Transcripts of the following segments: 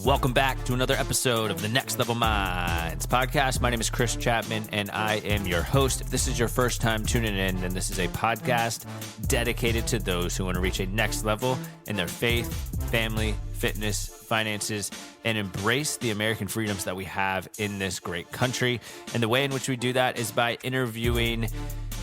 Welcome back to another episode of the Next Level Minds podcast. My name is Chris Chapman, and I am your host. If this is your first time tuning in, then this is a podcast dedicated to those who want to reach a next level in their faith, family, fitness, finances, and embrace the American freedoms that we have in this great country. And the way in which we do that is by interviewing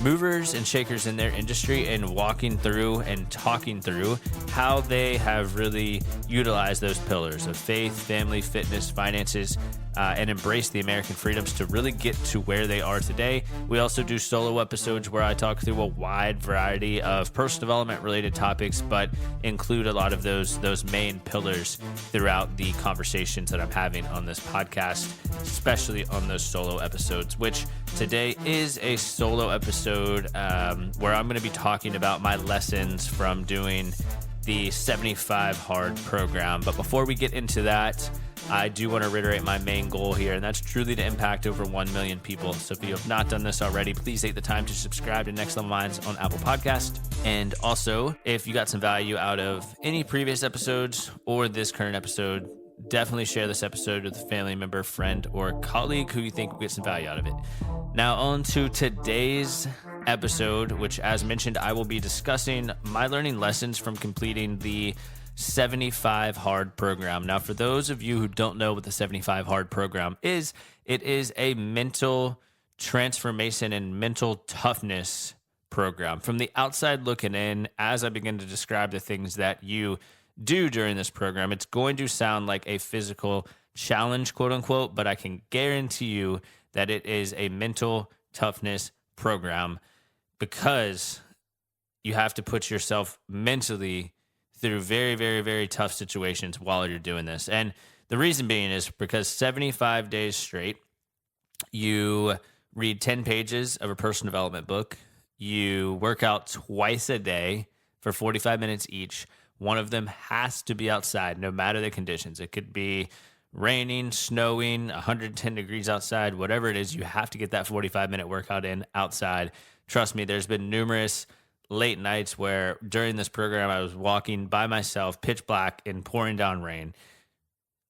movers and shakers in their industry and walking through and talking through how they have really utilized those pillars of faith, family, fitness, finances, and embrace the American freedoms to really get to where they are today. We also do solo episodes where I talk through a wide variety of personal development related topics, but include a lot of those main pillars throughout the conversations that I'm having on this podcast, especially on those solo episodes, which today is a solo episode where I'm going to be talking about my lessons from doing the 75 Hard program. But before we get into that, I do want to reiterate my main goal here, and that's truly to impact over 1 million people. So if you have not done this already, please take the time to subscribe to Next Level Minds on Apple Podcast. And also, if you got some value out of any previous episodes or this current episode, definitely share this episode with a family member, friend, or colleague who you think will get some value out of it. Now on to today's episode, which, as mentioned, I will be discussing my learning lessons from completing the 75 Hard program. Now, for those of you who don't know what the 75 Hard program is, it is a mental transformation and mental toughness program. From the outside looking in, as I begin to describe the things that you do during this program, it's going to sound like a physical challenge, quote unquote, but I can guarantee you that it is a mental toughness program because you have to put yourself mentally through very, very, very tough situations while you're doing this. And the reason being is because 75 days straight, you read 10 pages of a personal development book. You work out twice a day for 45 minutes each. One of them has to be outside, no matter the conditions. It could be raining, snowing, 110 degrees outside, whatever it is, you have to get that 45-minute workout in outside. Trust me, there's been numerous late nights where during this program I was walking by myself, pitch black, and pouring down rain.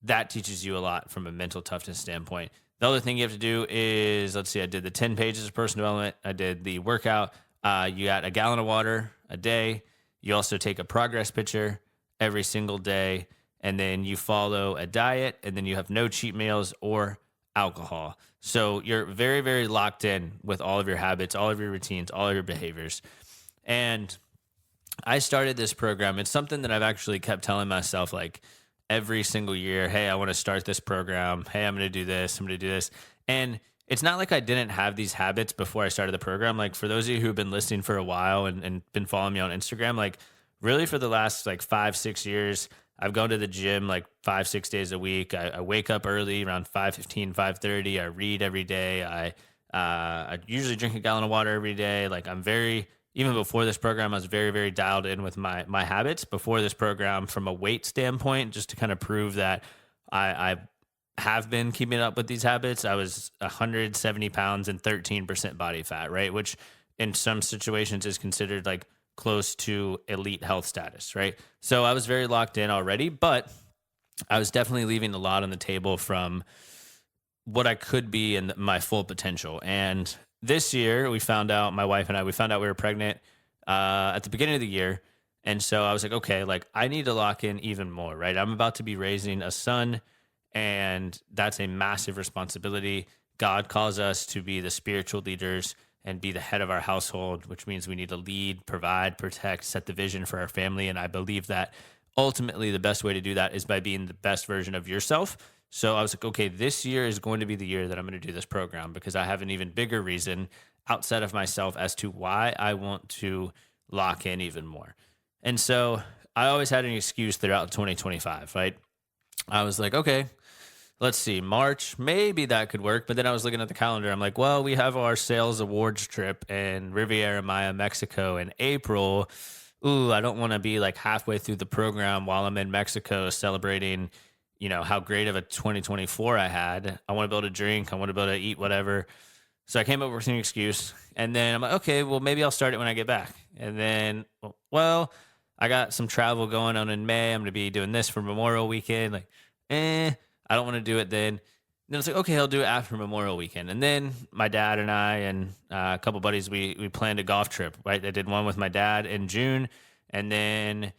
That teaches you a lot from a mental toughness standpoint. The other thing you have to do is, let's see, I did the 10 pages of personal development. I did the workout. You got a gallon of water a day. You also take a progress picture every single day, and then you follow a diet, and then you have no cheat meals or alcohol. So you're very, very locked in with all of your habits, all of your routines, all of your behaviors. And I started this program. It's something that I've actually kept telling myself like every single year, hey, I want to start this program. Hey, I'm going to do this. I'm going to do this. And it's not like I didn't have these habits before I started the program. Like for those of you who've been listening for a while and been following me on Instagram, like really for the last like 5-6 years, I've gone to the gym like 5-6 days a week. I wake up early around 5:15, 5:30. I read every day. I usually drink a gallon of water every day. Like even before this program, I was very, very dialed in with my habits. Before this program, from a weight standpoint, just to kind of prove that I have been keeping up with these habits, I was 170 pounds and 13% body fat, right? Which in some situations is considered like close to elite health status, right? So I was very locked in already, but I was definitely leaving a lot on the table from what I could be and my full potential. And this year, my wife and I, we found out we were pregnant at the beginning of the year. And so I was like, okay, like I need to lock in even more, right? I'm about to be raising a son, and that's a massive responsibility. God calls us to be the spiritual leaders and be the head of our household, which means we need to lead, provide, protect, set the vision for our family. And I believe that ultimately the best way to do that is by being the best version of yourself. So I was like, okay, this year is going to be the year that I'm going to do this program because I have an even bigger reason outside of myself as to why I want to lock in even more. And so I always had an excuse throughout 2025, right? I was like, okay, let's see, March, maybe that could work. But then I was looking at the calendar. I'm like, well, we have our sales awards trip in Riviera Maya, Mexico in April. Ooh, I don't want to be like halfway through the program while I'm in Mexico celebrating, how great of a 2024 I had. I want to be able to drink. I want to be able to eat whatever. So I came up with an excuse. And then I'm like, okay, well, maybe I'll start it when I get back. And then, well, I got some travel going on in May. I'm going to be doing this for Memorial Weekend. Like, I don't want to do it then. Then it's like, okay, I'll do it after Memorial Weekend. And then my dad and I and a couple buddies, we planned a golf trip, right? I did one with my dad in June, and then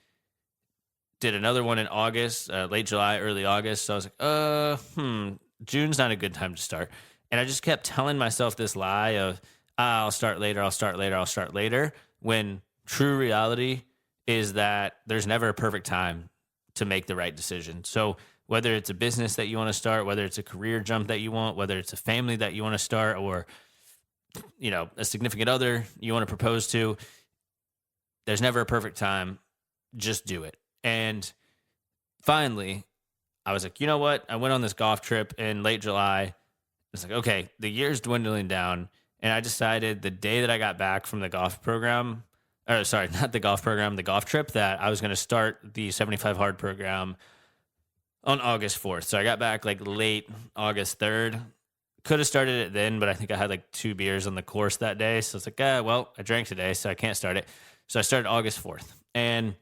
did another one in August, late July, early August. So I was like, June's not a good time to start. And I just kept telling myself this lie of, I'll start later, I'll start later, I'll start later, when true reality is that there's never a perfect time to make the right decision. So whether it's a business that you want to start, whether it's a career jump that you want, whether it's a family that you want to start, or, a significant other you want to propose to, there's never a perfect time. Just do it. And finally, I was like, you know what? I went on this golf trip in late July. It's like, okay, the year's dwindling down. And I decided the day that I got back from the golf program, or sorry, not the golf program, the golf trip, that I was going to start the 75 Hard program on August 4th. So I got back like late August 3rd. Could have started it then, but I think I had like 2 beers on the course that day. So it's like, well, I drank today, so I can't start it. So I started August 4th. And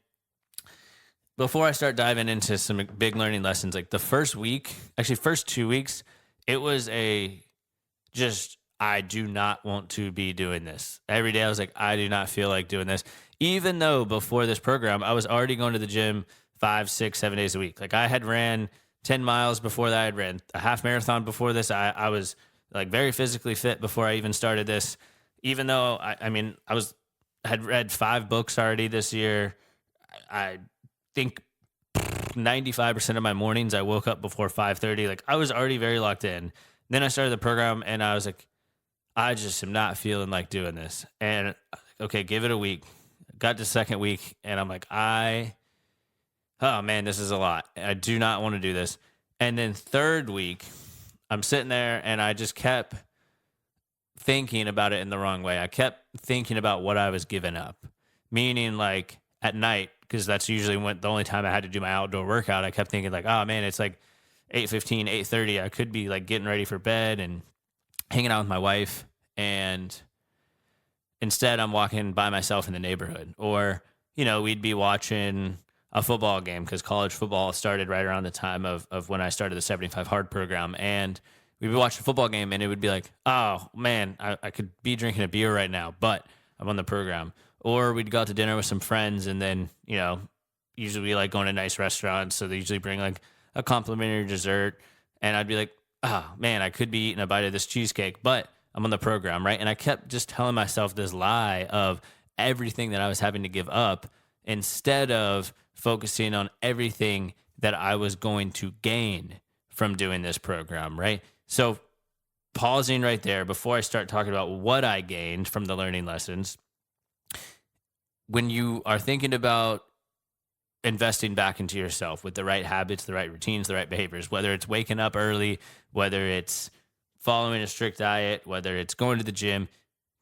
before I start diving into some big learning lessons, like the first 2 weeks, it was I do not want to be doing this. Every day I was like, I do not feel like doing this. Even though before this program, I was already going to the gym 5, 6, 7 days a week. Like I had ran 10 miles before that. I had ran a half marathon before this. I was like very physically fit before I even started this. Even though I had read 5 books already this year. I think 95% of my mornings I woke up before 5:30. Like I was already very locked in. Then I started the program and I was like, I just am not feeling like doing this. And okay, give it a week. Got to second week and I'm like, oh man, this is a lot. I do not want to do this. And then third week, I'm sitting there and I just kept thinking about it in the wrong way. I kept thinking about what I was giving up, meaning like at night, because that's usually the only time I had to do my outdoor workout. I kept thinking like, oh man, it's like 8:15, 8:30. I could be like getting ready for bed and hanging out with my wife. And instead I'm walking by myself in the neighborhood, or, we'd be watching a football game because college football started right around the time of when I started the 75 Hard program. And we'd be watching a football game and it would be like, oh man, I could be drinking a beer right now, but I'm on the program. Or we'd go out to dinner with some friends and then, usually we like going to nice restaurants. So they usually bring like a complimentary dessert. And I'd be like, oh man, I could be eating a bite of this cheesecake, but I'm on the program, right? And I kept just telling myself this lie of everything that I was having to give up instead of focusing on everything that I was going to gain from doing this program, right? So pausing right there before I start talking about what I gained from the learning lessons. When you are thinking about investing back into yourself with the right habits, the right routines, the right behaviors, whether it's waking up early, whether it's following a strict diet, whether it's going to the gym,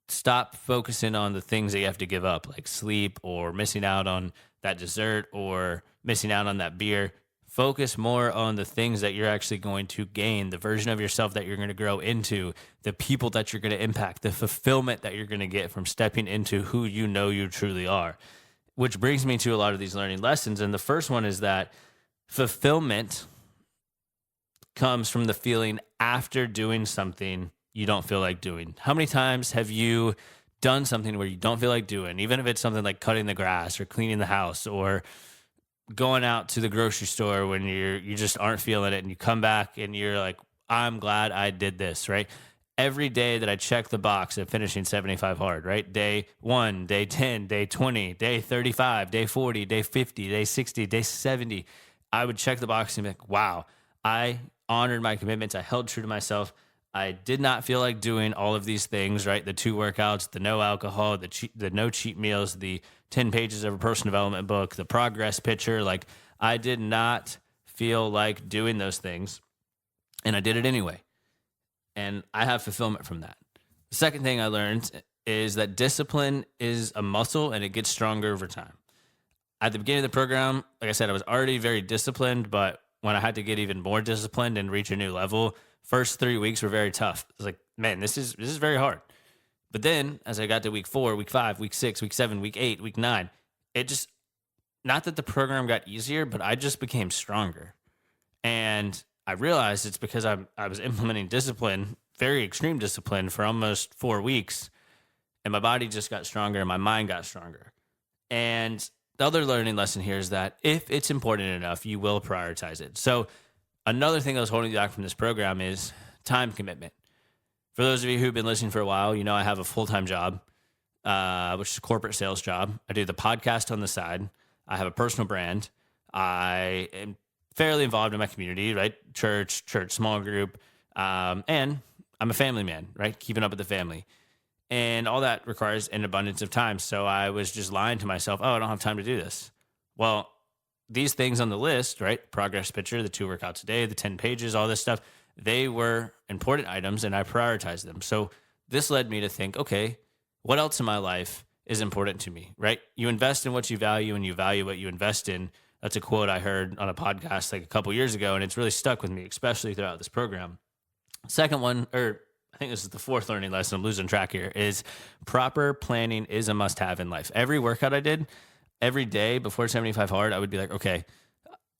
stop focusing on the things that you have to give up, like sleep or missing out on that dessert or missing out on that beer. Focus more on the things that you're actually going to gain, the version of yourself that you're going to grow into, the people that you're going to impact, the fulfillment that you're going to get from stepping into who you truly are. Which brings me to a lot of these learning lessons. And the first one is that fulfillment comes from the feeling after doing something you don't feel like doing. How many times have you done something where you don't feel like doing, even if it's something like cutting the grass or cleaning the house or going out to the grocery store when you just aren't feeling it, and you come back and you're like, I'm glad I did this, right? Every day that I check the box of finishing 75 Hard, right? Day 1, day 10, day 20, day 35, day 40, day 50, day 60, day 70. I would check the box and be like, wow, I honored my commitments. I held true to myself. I did not feel like doing all of these things, right? The 2 workouts, the no alcohol, the no cheat meals, the 10 pages of a personal development book, the progress picture. Like I did not feel like doing those things, and I did it anyway. And I have fulfillment from that. The second thing I learned is that discipline is a muscle and it gets stronger over time. At the beginning of the program, like I said, I was already very disciplined, but when I had to get even more disciplined and reach a new level, first 3 weeks were very tough. I was like, man, this is very hard. But then as I got to week 4, week 5, week 6, week 7, week 8, week 9, it just, not that the program got easier, but I just became stronger. And I realized it's because I was implementing discipline, very extreme discipline, for almost 4 weeks, and my body just got stronger and my mind got stronger. And the other learning lesson here is that if it's important enough, you will prioritize it. So another thing that was holding me back from this program is time commitment. For those of you who've been listening for a while, you know I have a full-time job, which is a corporate sales job. I do the podcast on the side. I have a personal brand. I am fairly involved in my community, right? Church, small group. And I'm a family man, right? Keeping up with the family. And all that requires an abundance of time. So I was just lying to myself, oh, I don't have time to do this. Well, these things on the list, right? Progress picture, the 2 workouts a day, the 10 pages, all this stuff, they were important items and I prioritized them. So this led me to think, okay, what else in my life is important to me, right? You invest in what you value and you value what you invest in. That's a quote I heard on a podcast like a couple years ago, and it's really stuck with me, especially throughout this program. Second one, or I think this is the 4th learning lesson, I'm losing track here, is proper planning is a must-have in life. Every workout I did, every day before 75 hard, I would be like, okay,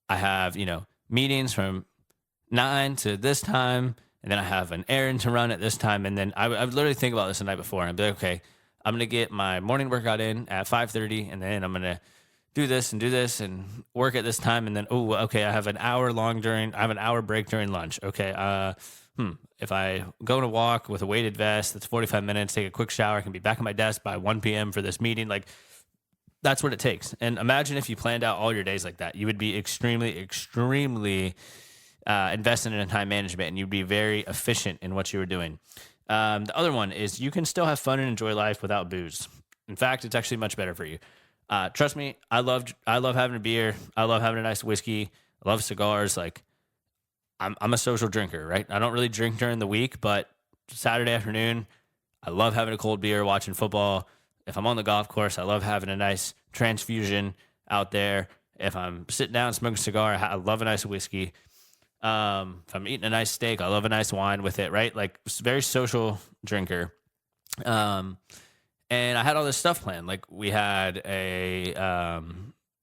I have, meetings from 9 to this time, and then I have an errand to run at this time, and then I would literally think about this the night before, and I'd be like, okay, I'm going to get my morning workout in at 5:30, and then I'm going to do this and work at this time. And then, okay, I have an hour break during lunch. Okay. If I go on a walk with a weighted vest, that's 45 minutes, take a quick shower, I can be back at my desk by 1 p.m. for this meeting. Like, that's what it takes. And imagine if you planned out all your days like that, you would be extremely, extremely invested in time management, and you'd be very efficient in what you were doing. The other one is you can still have fun and enjoy life without booze. In fact, it's actually much better for you. Trust me, I love having a beer. I love having a nice whiskey. I love cigars. Like, I'm a social drinker, right? I don't really drink during the week, but Saturday afternoon, I love having a cold beer, watching football. If I'm on the golf course, I love having a nice transfusion out there. If I'm sitting down smoking a cigar, I love a nice whiskey. If I'm eating a nice steak, I love a nice wine with it, right? Like, very social drinker. And I had all this stuff planned. Like, we had a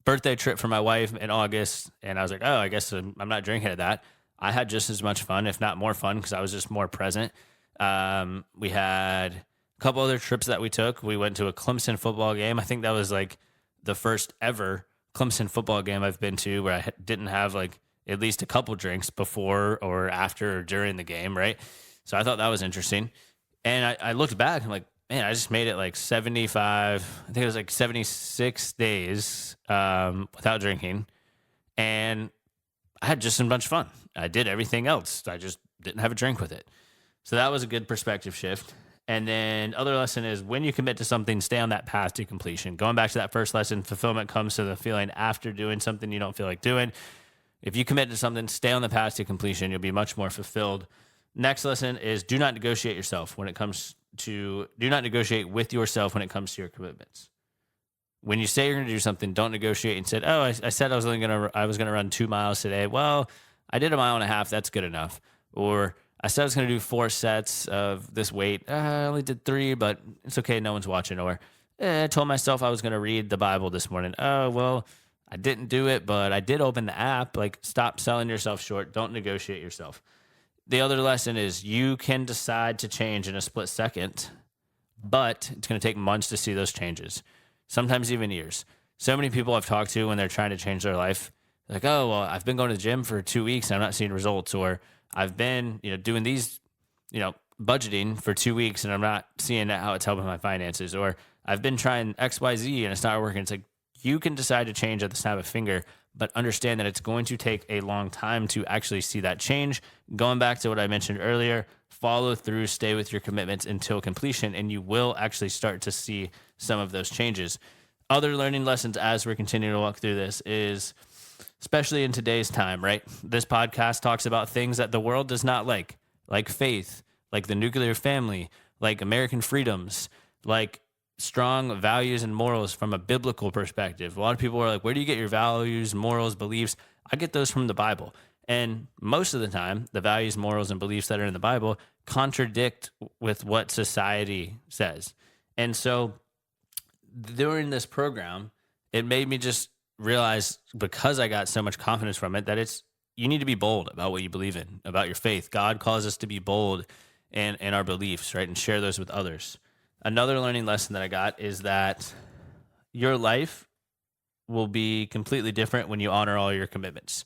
birthday trip for my wife in August, and I was like, oh, I guess I'm not drinking at that. I had just as much fun, if not more fun, because I was just more present. We had a couple other trips that we took. We went to a Clemson football game. I think that was like the first ever Clemson football game I've been to where I didn't have like at least a couple drinks before or after or during the game, right? So I thought that was interesting. And I looked back and like, man, I just made it like 75, I think it was like 76 days without drinking. And I had just a bunch of fun. I did everything else. I just didn't have a drink with it. So that was a good perspective shift. And then other lesson is when you commit to something, stay on that path to completion. Going back to that first lesson, fulfillment comes to the feeling after doing something you don't feel like doing. If you commit to something, stay on the path to completion. You'll be much more fulfilled. Next lesson is do not negotiate with yourself when it comes to your commitments. When you say you're going to do something, don't negotiate and say, oh, I said I was going to run 2 miles today. Well, I did 1.5 miles. That's good enough. Or I said I was going to do 4 sets of this weight. I only did 3, but it's okay. No one's watching. Or I told myself I was going to read the Bible this morning. Oh, well, I didn't do it, but I did open the app. Like, stop selling yourself short. Don't negotiate yourself. The other lesson is you can decide to change in a split second, but it's going to take months to see those changes, sometimes even years. So many people I've talked to when they're trying to change their life, like, oh, well, I've been going to the gym for 2 weeks and I'm not seeing results. Or I've been, doing these, budgeting for 2 weeks and I'm not seeing how it's helping my finances. Or I've been trying XYZ and it's not working. It's like, you can decide to change at the snap of a finger, but understand that it's going to take a long time to actually see that change. Going back to what I mentioned earlier, follow through, stay with your commitments until completion, and you will actually start to see some of those changes. Other learning lessons as we're continuing to walk through this is, especially in today's time, right? This podcast talks about things that the world does not like faith, like the nuclear family, like American freedoms, like strong values and morals from a biblical perspective. A lot of people are like, where do you get your values, morals, beliefs? I get those from the Bible. And most of the time, the values, morals, and beliefs that are in the Bible contradict with what society says. And so during this program, it made me just realize, because I got so much confidence from it, that you need to be bold about what you believe in, about your faith. God calls us to be bold in our beliefs, right? And share those with others. Another learning lesson that I got is that your life will be completely different when you honor all your commitments.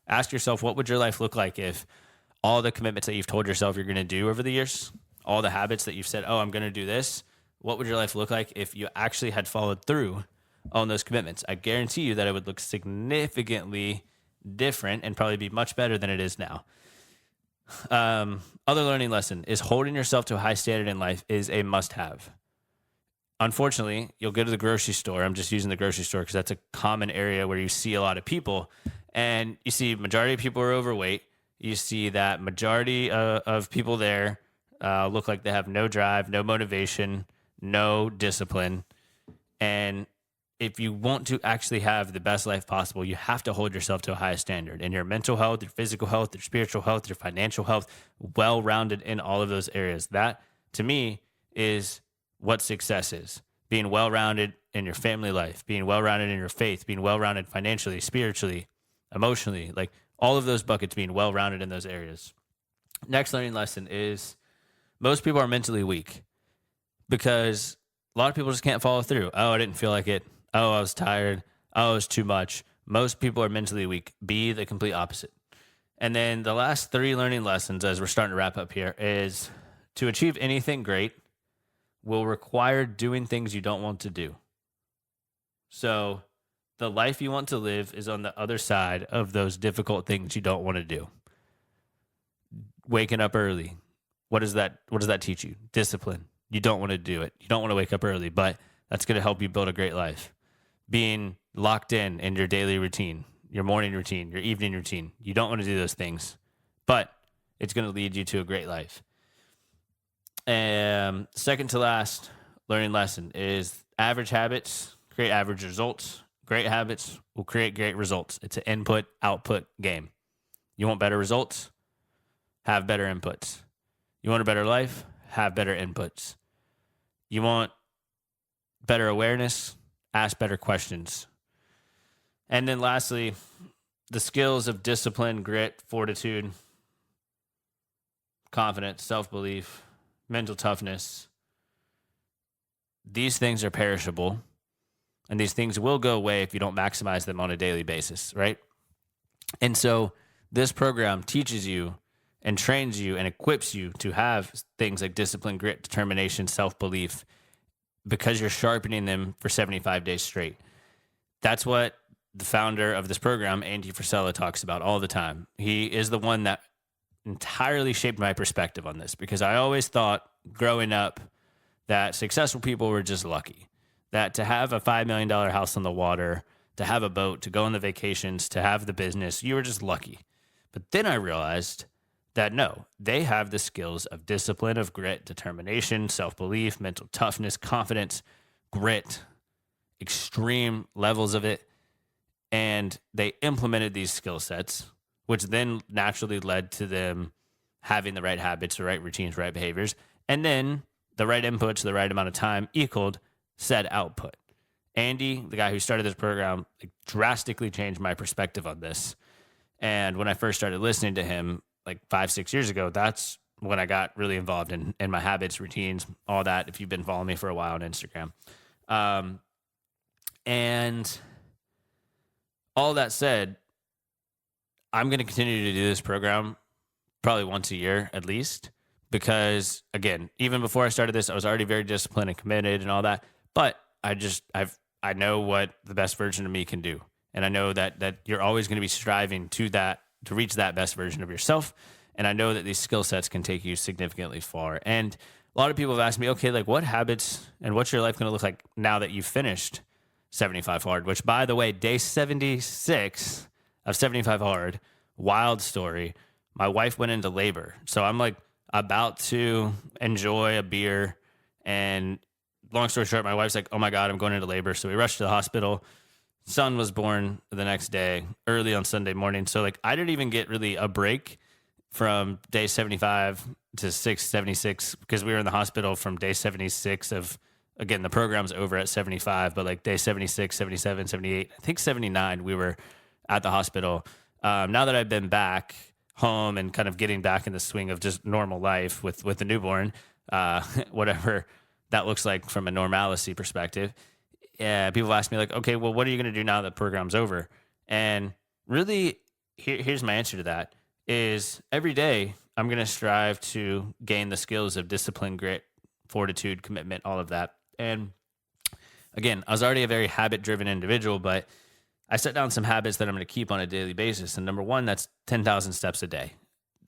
Ask yourself, what would your life look like if all the commitments that you've told yourself you're going to do over the years, all the habits that you've said, oh, I'm going to do this, what would your life look like if you actually had followed through on those commitments? I guarantee you that it would look significantly different and probably be much better than it is now. Other learning lesson is holding yourself to a high standard in life is a must-have. Unfortunately, you'll go to the grocery store. I'm just using the grocery store because that's a common area where you see a lot of people, and you see majority of people are overweight. You see that majority of people there look like they have no drive, no motivation, no discipline. And if you want to actually have the best life possible, you have to hold yourself to a high standard in your mental health, your physical health, your spiritual health, your financial health, well-rounded in all of those areas. That, to me, is what success is. Being well-rounded in your family life, being well-rounded in your faith, being well-rounded financially, spiritually, emotionally, like all of those buckets being well-rounded in those areas. Next learning lesson is most people are mentally weak because a lot of people just can't follow through. Oh, I didn't feel like it. Oh, I was tired. Oh, it was too much. Most people are mentally weak. Be the complete opposite. And then the last 3 learning lessons, as we're starting to wrap up here, is to achieve anything great will require doing things you don't want to do. So the life you want to live is on the other side of those difficult things you don't want to do. Waking up early. What does that teach you? Discipline. You don't want to do it. You don't want to wake up early, but that's going to help you build a great life. Being locked in your daily routine, your morning routine, your evening routine. You don't want to do those things, but it's going to lead you to a great life. And second to last learning lesson is average habits create average results. Great habits will create great results. It's an input-output game. You want better results? Have better inputs. You want a better life? Have better inputs. You want better awareness? Ask better questions. And then lastly, the skills of discipline, grit, fortitude, confidence, self-belief, mental toughness. These things are perishable, and these things will go away if you don't maximize them on a daily basis, right? And so this program teaches you and trains you and equips you to have things like discipline, grit, determination, self-belief, because you're sharpening them for 75 days straight. That's what the founder of this program, Andy Frisella, talks about all the time. He is the one that entirely shaped my perspective on this, because I always thought growing up that successful people were just lucky, that to have a $5 million house on the water, to have a boat, to go on the vacations, to have the business, you were just lucky. But then I realized that no, they have the skills of discipline, of grit, determination, self-belief, mental toughness, confidence, grit, extreme levels of it. And they implemented these skill sets, which then naturally led to them having the right habits, the right routines, right behaviors, and then the right inputs, the right amount of time equaled said output. Andy, the guy who started this program, drastically changed my perspective on this. And when I first started listening to him, 5-6 years ago, that's when I got really involved in my habits, routines, all that, if you've been following me for a while on Instagram. And all that said, I'm going to continue to do this program probably once a year at least, because again, even before I started this, I was already very disciplined and committed and all that, but I know what the best version of me can do. And I know that you're always going to be striving to reach that best version of yourself. And I know that these skill sets can take you significantly far. And a lot of people have asked me, okay, what habits and what's your life going to look like now that you've finished 75 Hard, which, by the way, day 76 of 75 Hard, wild story. My wife went into labor. So I'm about to enjoy a beer. And long story short, my wife's like, oh my God, I'm going into labor. So we rushed to the hospital. Son was born the next day, early on Sunday morning. So I didn't even get really a break from day 75 to 76 because we were in the hospital from day 76 of, again, the program's over at 75, but day 76, 77, 78, I think 79, we were at the hospital. Now that I've been back home and kind of getting back in the swing of just normal life with the newborn, whatever that looks like from a normalcy perspective, people ask me like, okay, well, what are you going to do now that the program's over? And really, here's my answer to that is every day I'm going to strive to gain the skills of discipline, grit, fortitude, commitment, all of that. And again, I was already a very habit-driven individual, but I set down some habits that I'm going to keep on a daily basis. And number one, that's 10,000 steps a day.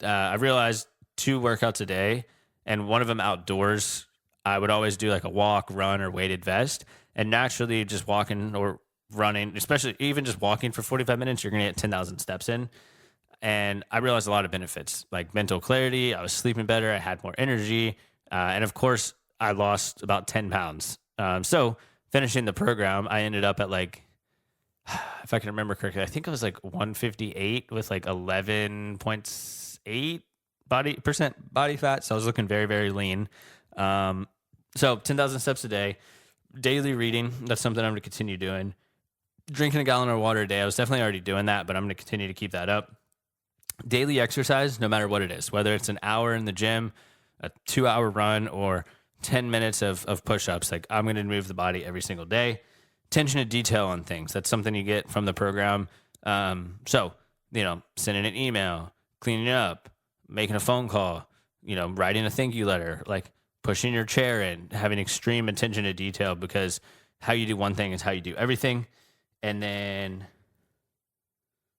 I realized 2 workouts a day, and one of them outdoors. I would always do like a walk, run, or weighted vest. And naturally, just walking or running, especially even just walking for 45 minutes, you're going to get 10,000 steps in. And I realized a lot of benefits, like mental clarity. I was sleeping better. I had more energy. And of course, I lost about 10 pounds. So finishing the program, I ended up at like, if I can remember correctly, I think it was like 158 with like 11.8% body fat. So I was looking very, very lean. So 10,000 steps a day, daily reading. That's something I'm going to continue doing. Drinking a gallon of water a day. I was definitely already doing that, but I'm going to continue to keep that up. Daily exercise, no matter what it is, whether it's an hour in the gym, a 2-hour run, or 10 minutes of push-ups, like I'm going to move the body every single day. Attention to detail on things. That's something you get from the program. So, sending an email, cleaning up, making a phone call, writing a thank you letter, like pushing your chair in, having extreme attention to detail, because how you do one thing is how you do everything. And then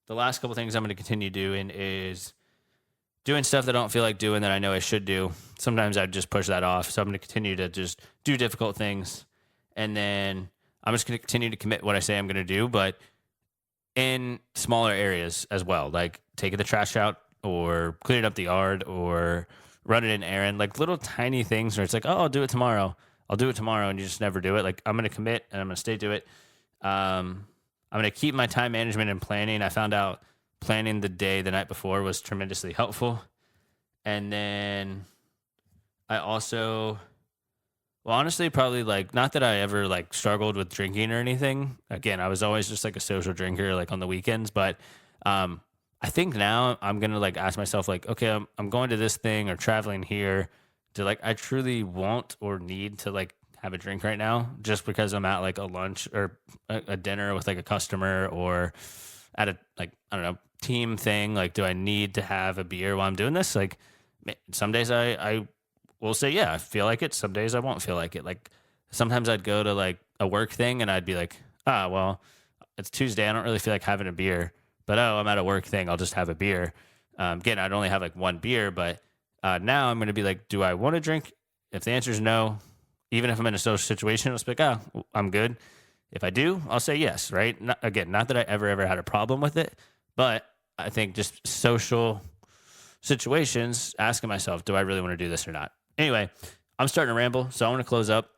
the last couple things I'm going to continue doing is doing stuff that I don't feel like doing that I know I should do. Sometimes I just push that off. So I'm going to continue to just do difficult things. And then I'm just going to continue to commit what I say I'm going to do, but in smaller areas as well, like taking the trash out or cleaning up the yard or running an errand, like little tiny things where it's like, oh, I'll do it tomorrow. I'll do it tomorrow. And you just never do it. Like I'm going to commit and I'm going to stay to it. I'm going to keep my time management and planning. I found out planning the day the night before was tremendously helpful. And then I also, well, honestly, probably like, not that I ever like struggled with drinking or anything. Again, I was always just like a social drinker, like on the weekends. But I think now I'm going to like ask myself like, okay, I'm going to this thing or traveling here. Do like I truly want or need to like have a drink right now just because I'm at like a lunch or a dinner with like a customer or at a, like, I don't know, team thing? Like, do I need to have a beer while I'm doing this? Like some days I will say, yeah, I feel like it. Some days I won't feel like it. Like sometimes I'd go to like a work thing and I'd be like, well, it's Tuesday. I don't really feel like having a beer, but I'm at a work thing. I'll just have a beer. Again, I'd only have like one beer, but now I'm going to be like, do I want to drink? If the answer is no, even if I'm in a social situation, I'll be like, I'm good. If I do, I'll say yes, right? Not that I ever had a problem with it, but I think just social situations, asking myself, do I really want to do this or not? Anyway, I'm starting to ramble, so I want to close up.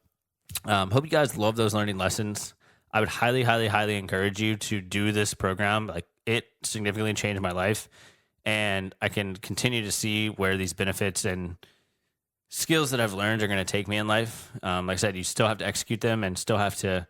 Hope you guys love those learning lessons. I would highly, highly, highly encourage you to do this program. Like it significantly changed my life, and I can continue to see where these benefits and skills that I've learned are going to take me in life. Like I said, you still have to execute them and still have to,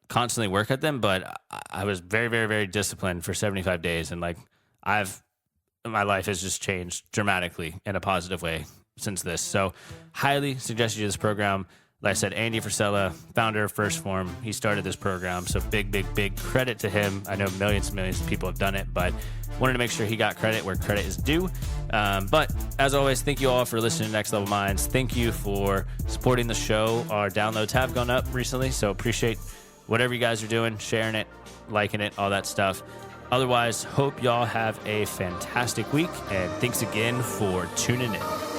constantly work at them. But I was very, very, very disciplined for 75 days. And like my life has just changed dramatically in a positive way since this. So highly suggest you do this program. Like I said, Andy Frisella, founder of First Form, he started this program. So big, big, big credit to him. I know millions and millions of people have done it, but wanted to make sure he got credit where credit is due. But as always, thank you all for listening to Next Level Minds. Thank you for supporting the show. Our downloads have gone up recently, so appreciate whatever you guys are doing, sharing it, liking it, all that stuff. Otherwise, hope y'all have a fantastic week, and thanks again for tuning in.